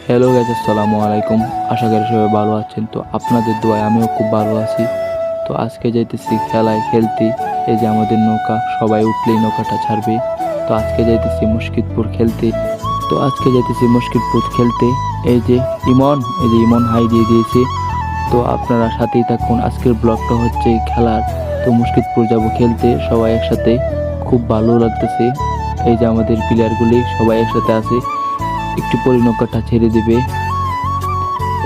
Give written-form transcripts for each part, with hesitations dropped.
Hello guys, আসসালামু আলাইকুম। আশা করি সবাই ভালো আছেন। তো আপনাদের দোয়ায় আমিও খুব ভালো আছি। তো আজকে যাইতেছি খেলায় খেলতে। এই যে আমাদের নৌকা, সবাই উঠলেই নৌকাটা ছাড়বে। তো আজকে যাইতেছি মুশকিদপুর খেলতে। এই যে ইমন হাই দিয়ে দিয়েছে। তো আপনারা সাথেই থাকুন। আজকের ব্লগটা হচ্ছে খেলার। তো মুশকিদপুর যাব খেলতে সবাই একসাথে, খুব ভালো লাগতেছে। এই যে আমাদের প্লেয়ারগুলি সবাই একসাথে আছে। একটু পরে নৌকাটা ছেড়ে দিবে।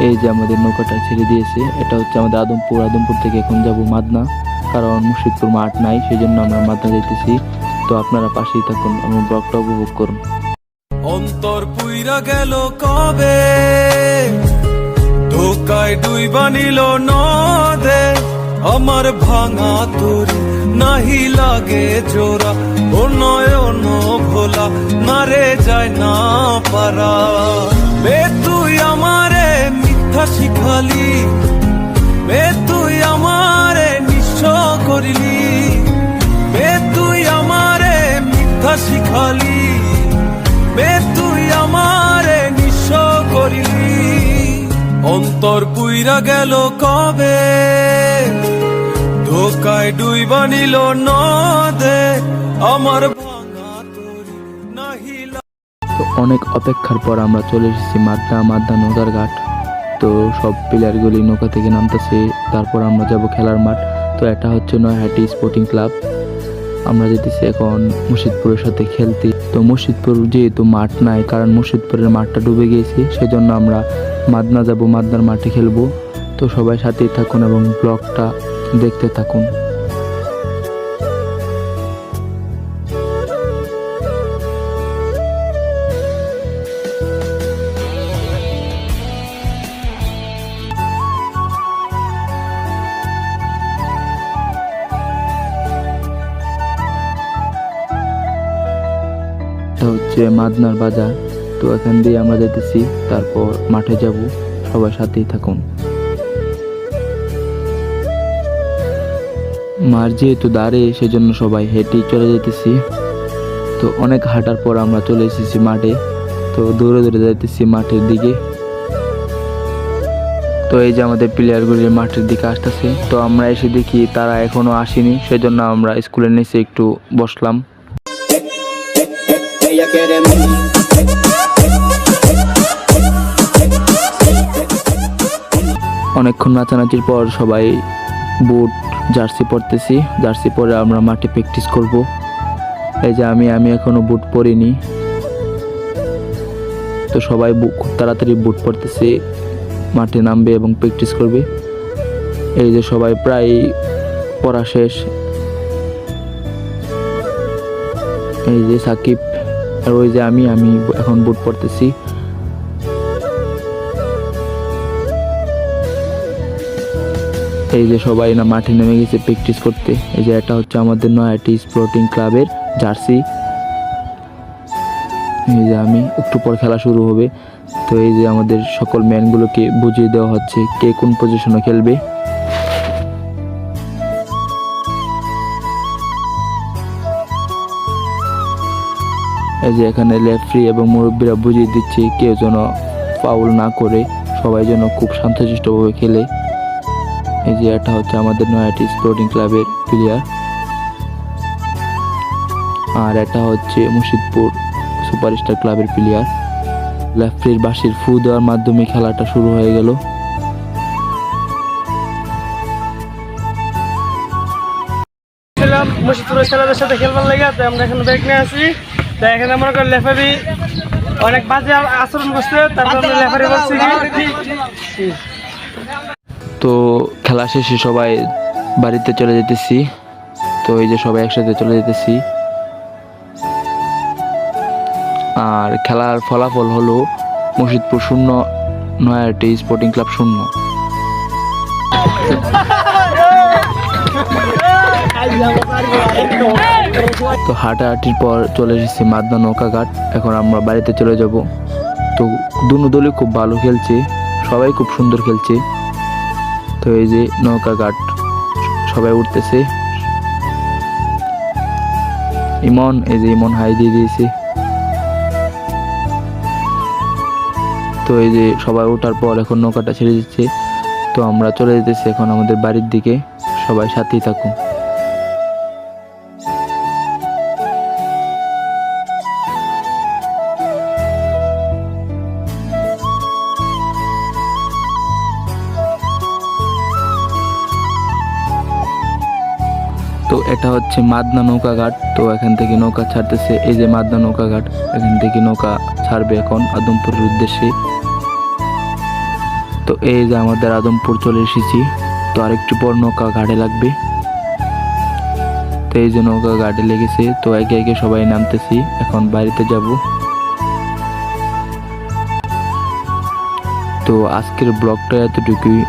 এই যে আমাদের নৌকাটা ছেড়ে দিয়েছে। এটা হচ্ছে আমাদের আদমপুর থেকে এখন যাব মাদনা, কারণ মুর্শিদপুর মাঠ নাই, সেই জন্য আমরা মাদনা যাইতেছি। তো আপনারা পাশেই থাকুন, আমার ব্লগটা উপভোগ করুন। অন্তর পুইরা গেল কবে, ধোকায় ডুইবা নিল নদে, আমার ভাঙা তোরি নাহি লাগে জোড়া, ও নয়ন ভোলা নারে যায় না পারা। বে তুই আমারে মিথ্যা শিখালি, বে তুই আমারে নিঃস্ব করিলি, বে তুই আমারে মিথ্যা শিখালি, বে তুই আমারে নিঃস্ব করিলি। অন্তর পুইরা গেল কবে, ধোকায় ডুইবা নিল নদে, আমার ভাঙা তোরি নাহি তো অনেক অপেক্ষার পর আমরা চলে এসেছি মাদনা নৌকার ঘাট। তো সব প্লেয়ারগুলি নৌকা থেকে নামতেছে, তারপর আমরা যাব খেলার মাঠ। তো এটা হচ্ছে নয়াহাটি স্পোর্টিং ক্লাব। আমরা যেতেছি এখন মুর্শিদপুরের সাথে খেলতে। তো মুর্শিদপুর যেহেতু মাঠ নাই, কারণ মুর্শিদপুরের মাঠটা ডুবে গিয়েছে, সেজন্য আমরা মাদনা যাব, মাদনার মাঠে খেলবো। তো সবাই সাথেই থাকুন এবং ব্লগটা দেখতে থাকুন। এটা হচ্ছে মাদনার বাজার। তো এখান দিয়ে আমরা যেতেছি, তারপর মাঠে যাব। সবার সাথেই থাকুন। মাঠ যেহেতু দাঁড়িয়ে, সেজন্য সবাই হেঁটেই চলে যেতেছি। তো অনেক হাঁটার পর আমরা চলে এসেছি মাঠে। তো দৌড়ে দৌড়ে যাইতেছি মাঠের দিকে। তো এই যে আমাদের প্লেয়ারগুলি মাঠের দিকে আসতেছে। তো আমরা এসে দেখি তারা এখনো আসেনি, সেজন্য আমরা স্কুলের নিচে একটু বসলাম। অনেকক্ষণ নাচানাচির পর সবাই বুট জার্সি পরতেছি। জার্সি পরে আমরা মাঠে প্র্যাকটিস করব। এই যে আমি এখনো বুট পরিনি। তো সবাই খুব তাড়াতাড়ি বুট পরতেছে, মাঠে নামবে এবং প্র্যাকটিস করবে। এই যে সবাই প্রায় পড়া শেষ। এই যে সাকিব আর ওই যে আমি এখন বুট পরতেছি। এই যে সবাই না মাঠে নেমে গেছে প্র্যাকটিস করতে। এই যে এটা হচ্ছে আমাদের নয়াহাটি স্পোর্টিং ক্লাবের জার্সি। এই যে আমি একটু পর খেলা শুরু হবে। তো এই যে আমাদের সকল ম্যানগুলোকে বুঝিয়ে দেওয়া হচ্ছে কে কোন পজিশনে খেলবে। এই যে এখানে রেফারি এবং মুরব্বীরা বুঝিয়ে দিচ্ছে কেউ যেন ফাউল না করে, সবাই যেন খুব শান্তশিষ্টভাবে খেলে। এই যে এটা হচ্ছে আমাদের নয়াহাটি স্পোর্টিং ক্লাবের প্লেয়ার, আর এটা হচ্ছে মুর্শিদপুর সুপারস্টার ক্লাবের প্লেয়ার। রেফারির বাঁশির ফু দেওয়ার মাধ্যমে খেলাটা শুরু হয়ে গেল। মুর্শিদপুরের ছেলেদের সাথে খেলবার লাগে, তো আমরা এখন ব্রেক নিয়ে আসি। তো এখানে মনে করেন রেফারি অনেক বাজে আচরণ করছে, তারপর রেফারি বলছি কি। তো খেলা শেষে সবাই বাড়িতে চলে যেতেছি। তো এই যে সবাই একসাথে চলে যেতেছি। আর খেলার ফলাফল হলো মুর্শিদপুর 0, নয়াহাটি স্পোর্টিং ক্লাব 0। তো হাঁটাহাঁটির পর চলে এসেছি মাদনা নৌকা ঘাট। এখন আমরা বাড়িতে চলে যাব। তো দুনো দলই খুব ভালো খেলছে, সবাই খুব সুন্দর খেলছে। তো এই যে নৌকা ঘাট, সবাই উঠতেছে। ইমন হাই দিয়ে দিয়েছে। তো এই যে সবাই ওঠার পর এখন নৌকাটা ছেড়ে দিচ্ছে। তো আমরা চলে যেতেছি এখন আমাদের বাড়ির দিকে, সবাই সাথেই থাকুন। তো এটা হচ্ছে মাদনা নৌকা ঘাট। তো এখান থেকে নৌকা ছাড়তেছে, এই যে মাদনা নৌকা ঘাট, এখান থেকে নৌকা ছাড়বে এখন আদমপুরের উদ্দেশ্যে। তো এই যে আমাদের আদমপুর চলে এসেছি। তো আরেকটু পর নৌকা ঘাটে লাগবে। তো এই যে নৌকা ঘাটে লেগেছে। তো একে একে সবাই নামতেছি, এখন বাড়িতে যাব। তো আজকের ব্লগটা এতটুকুই,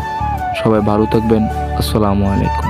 সবাই ভালো থাকবেন। আসসালামু আলাইকুম।